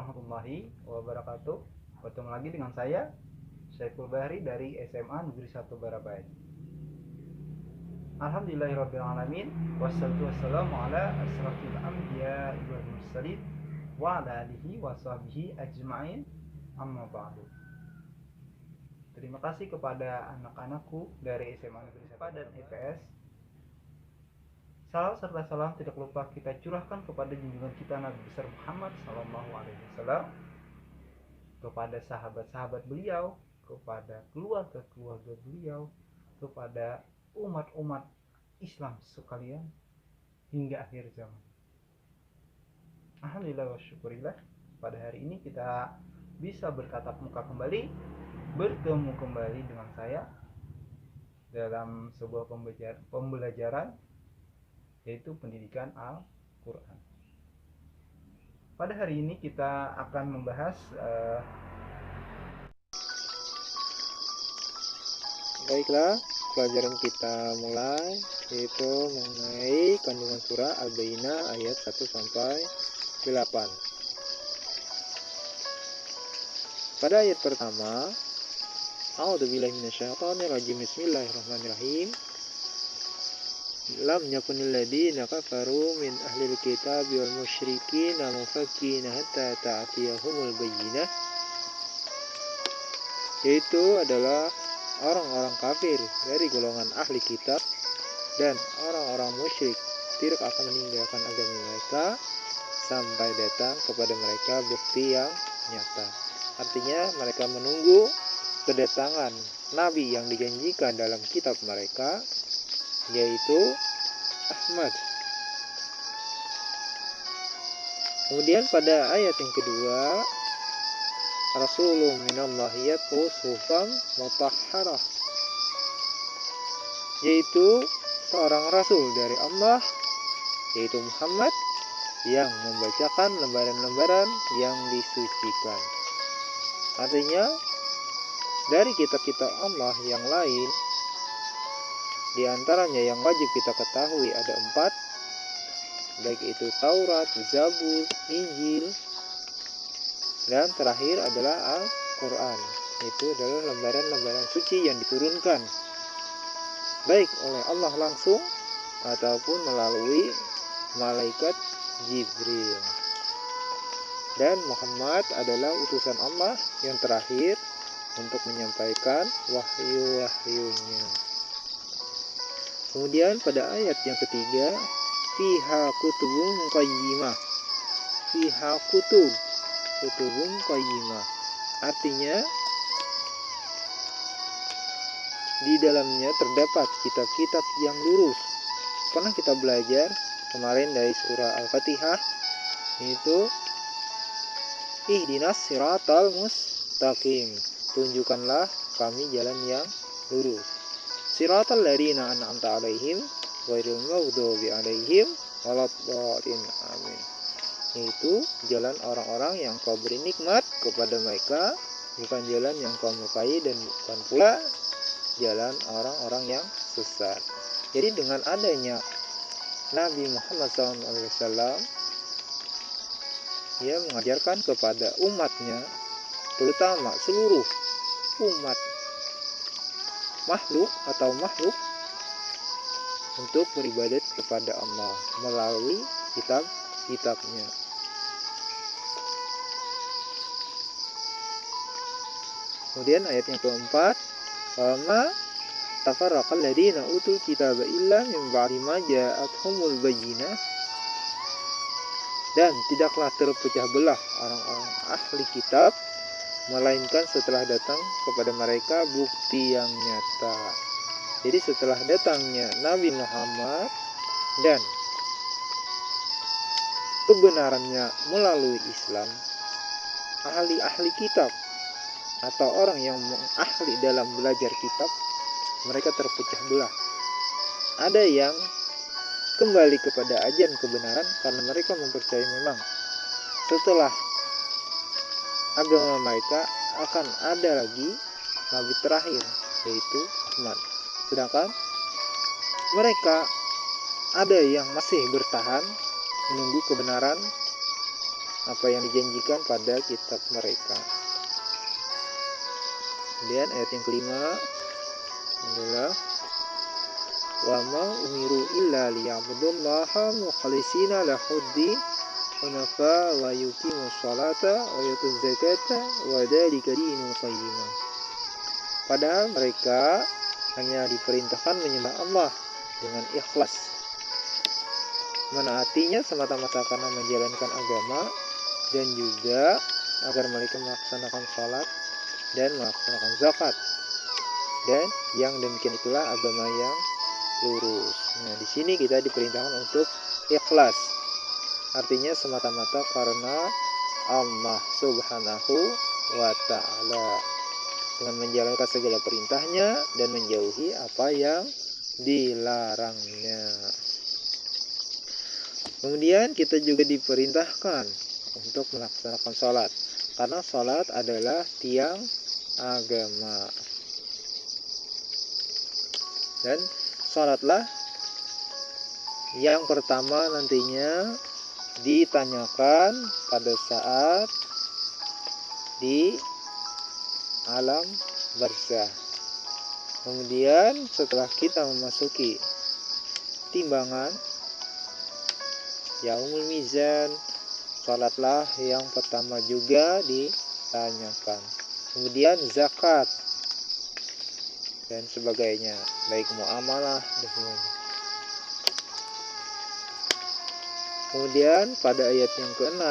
warahmatullahi wabarakatuh. Bertemu lagi dengan saya, Syaiful Bahri dari SMA Negeri 1 Barabai. Alhamdulillahirrabbilalamin. Wassalatu wassalamu ala asrafil anbiya wal mursalin wa ala alihi wa sahbihi ajma'in, amma ba'du. Terima kasih kepada anak-anakku dari SMA Negeri 1 dan IPS. Salam serta salam tidak lupa kita curahkan kepada junjungan kita Nabi besar Muhammad Sallallahu Alaihi Wasallam, kepada sahabat-sahabat beliau, kepada keluarga-keluarga beliau, kepada umat-umat Islam sekalian hingga akhir zaman. Alhamdulillah wa syukurillah, pada hari ini kita bisa bertatap muka kembali, bertemu kembali dengan saya dalam sebuah pembelajaran, yaitu pendidikan Al-Quran. Pada hari ini kita akan membahas Baiklah, pelajaran kita mulai, yaitu mengenai kandungan surah Al-Bayyinah ayat 1 sampai 8. Pada ayat pertama, A'udzubillahi minasyaitonir rajim. Bismillahirrahmanirrahim. Lam yakunil ladina kafaru min ahlil kitab wal musyrikin mufakkina hatta ta'tiyahumul bayyinah. Yaitu adalah orang-orang kafir dari golongan ahli kitab dan orang-orang musyrik tidak akan meninggalkan agama mereka sampai datang kepada mereka bukti yang nyata. Artinya mereka menunggu kedatangan nabi yang dijanjikan dalam kitab mereka, yaitu Ahmad. Kemudian pada ayat yang kedua, Rasulun minallahi yatlu suhufan mutahharah, yaitu seorang rasul dari Allah, yaitu Muhammad, yang membacakan lembaran-lembaran yang disucikan. Artinya dari kitab-kitab Allah yang lain, di antaranya yang wajib kita ketahui ada 4, baik itu Taurat, Zabur, Injil, dan terakhir adalah Al-Quran. Itu adalah lembaran-lembaran suci yang diturunkan baik oleh Allah langsung ataupun melalui malaikat Jibril. Dan Muhammad adalah utusan Allah yang terakhir untuk menyampaikan wahyu-wahyunya. Kemudian pada ayat yang ketiga, fiha kutubun qayyimah. Fiha kutubun qayyimah. Artinya di dalamnya terdapat kitab-kitab yang lurus. Pernah kita belajar kemarin dari surah Al-Fatihah, yaitu ihdinas siratal mustaqim. Tunjukkanlah kami jalan yang lurus. Siratal ladzina an'amta 'alaihim ghairil maghdubi 'alaihim waladdallin. Amin. Yaitu jalan orang-orang yang kau beri nikmat kepada mereka, bukan jalan yang kau murkai dan bukan pula jalan orang-orang yang sesat. Jadi dengan adanya Nabi Muhammad SAW, ia mengajarkan kepada umatnya, terutama seluruh umat makhluk untuk beribadat kepada Allah melalui kitab-kitabnya. Kemudian ayat yang keempat, "Wama tafarraqal ladzina utul kitaba illa min ba'di ma ja'atuhumul bayyinah." Dan tidaklah terpecah belah orang-orang ahli kitab melainkan setelah datang kepada mereka bukti yang nyata. Jadi setelah datangnya Nabi Muhammad dan kebenarannya melalui Islam, ahli-ahli kitab atau orang yang ahli dalam belajar kitab, mereka terpecah belah. Ada yang kembali kepada ajaran kebenaran karena mereka mempercayai memang setelah agama mereka akan ada lagi nabi terakhir, yaitu Ahmad. Sedangkan mereka ada yang masih bertahan menunggu kebenaran apa yang dijanjikan pada kitab mereka. Kemudian ayat yang kelima adalah wa ma umiru illa liya'budullaha mukhlishina lahud-din hunafa wa yuqimus sholata wa yutuz zakata wa dzalika dinul qayyimah. Padahal mereka hanya diperintahkan menyembah Allah dengan ikhlas, menaatinya semata-mata karena menjalankan agama, dan juga agar mereka melaksanakan sholat dan melaksanakan zakat. Dan yang demikian itulah agama yang lurus. Nah, di sini kita diperintahkan untuk ikhlas. Artinya semata-mata karena Allah Subhanahu wa ta'ala, dengan menjalankan segala perintahnya dan menjauhi apa yang dilarangnya. Kemudian kita juga diperintahkan untuk melaksanakan sholat, karena sholat adalah tiang agama. Dan sholatlah yang pertama nantinya ditanyakan pada saat di alam barzah. Kemudian setelah kita memasuki timbangan yaumul mizan, sholatlah yang pertama juga ditanyakan. Kemudian zakat dan sebagainya, baik muamalah dan semuanya. Kemudian pada ayat yang ke-6,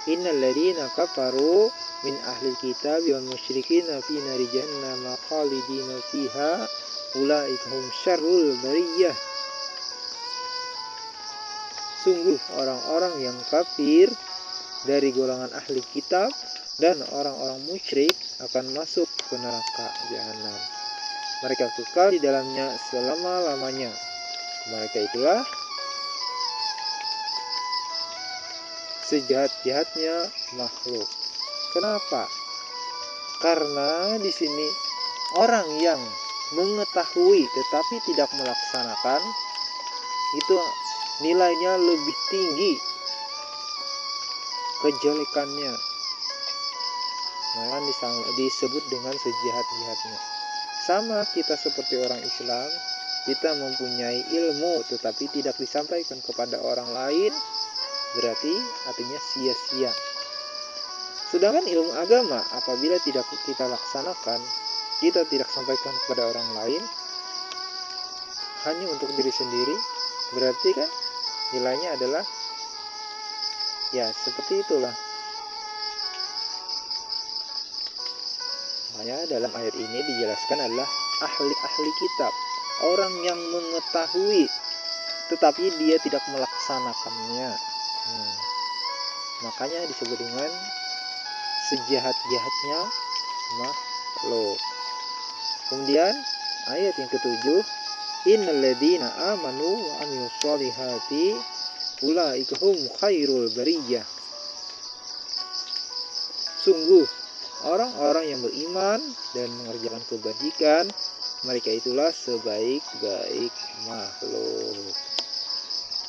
innal ladzina kafaru min ahlil kitab wal musyrikina fi nari jahannam khalidina fiha ulaika hum syarrul bariyah. Sungguh orang-orang yang kafir dari golongan ahli kitab dan orang-orang musyrik akan masuk ke neraka jahanam. Mereka kekal di dalamnya selama-lamanya. Mereka itulah sejahat-jahatnya makhluk. Kenapa? Karena di sini orang yang mengetahui tetapi tidak melaksanakan itu nilainya lebih tinggi kejelekannya. Malah disebut dengan sejahat-jahatnya. Sama kita seperti orang Islam, kita mempunyai ilmu tetapi tidak disampaikan kepada orang lain, berarti artinya sia-sia. Sedangkan ilmu agama apabila tidak kita laksanakan, kita tidak sampaikan kepada orang lain, hanya untuk diri sendiri, berarti kan nilainya adalah ya seperti itulah. Makanya dalam ayat ini dijelaskan adalah ahli-ahli kitab, orang yang mengetahui tetapi dia tidak melaksanakannya. Makanya disebut dengan sejahat-jahatnya makhluk. Kemudian ayat yang ke-7, innal ladzina amanu wa amilus sholihati ulaika hum khairul bariyah. Sungguh orang-orang yang beriman dan mengerjakan kebajikan, mereka itulah sebaik-baik makhluk.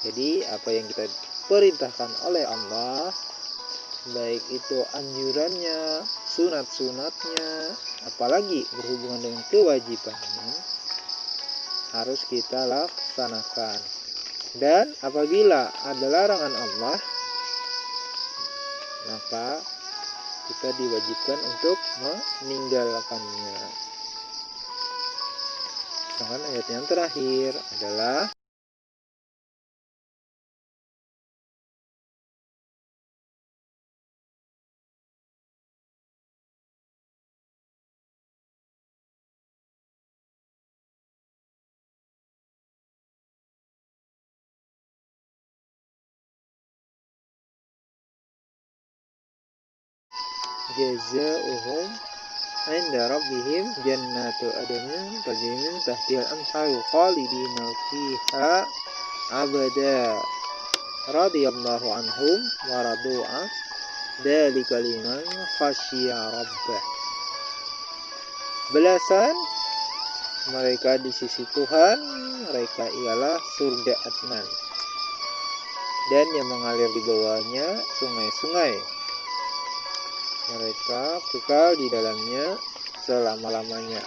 Jadi apa yang kita perintahkan oleh Allah, baik itu anjurannya, sunat-sunatnya, apalagi berhubungan dengan kewajibannya, harus kita laksanakan. Dan apabila ada larangan Allah, maka kita diwajibkan untuk meninggalkannya. Sedangkan ayat yang terakhir adalah jazaohum inda rabbihim jannatu adnin tajri min tahtihal anharu khalidina fiha abada radhiyallahu anhum wa radu'a dzalika liman khasyiya rabbah. Belasan mereka di sisi Tuhan, mereka ialah surga Adnan. dan yang mengalir di bawahnya sungai-sungai. Mereka kekal di dalamnya selama-lamanya.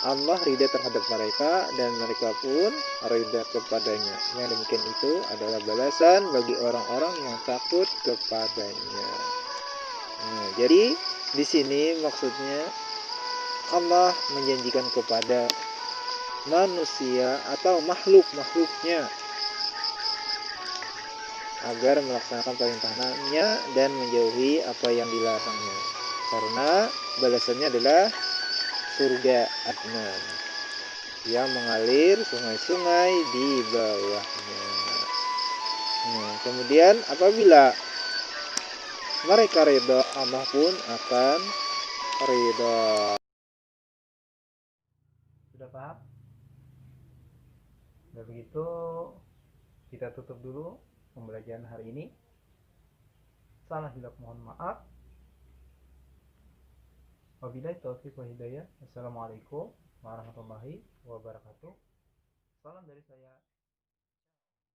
Allah ridha terhadap mereka dan mereka pun ridha kepadanya. Yang demikian itu adalah balasan bagi orang-orang yang takut kepadanya. Nah, jadi di sini maksudnya Allah menjanjikan kepada manusia atau makhluk-makhluknya agar melaksanakan perintahnya dan menjauhi apa yang dilarangnya. Karena balasannya adalah surga Adnan yang mengalir sungai-sungai di bawahnya. Nah, kemudian apabila mereka ridha, Allah pun akan ridha. Sudah paham? Nah, begitu kita tutup dulu pembelajaran hari ini. Salah hilaf mohon maaf. Wabillahi taufiq wa hidayah. Assalamualaikum warahmatullahi wabarakatuh. Salam dari saya.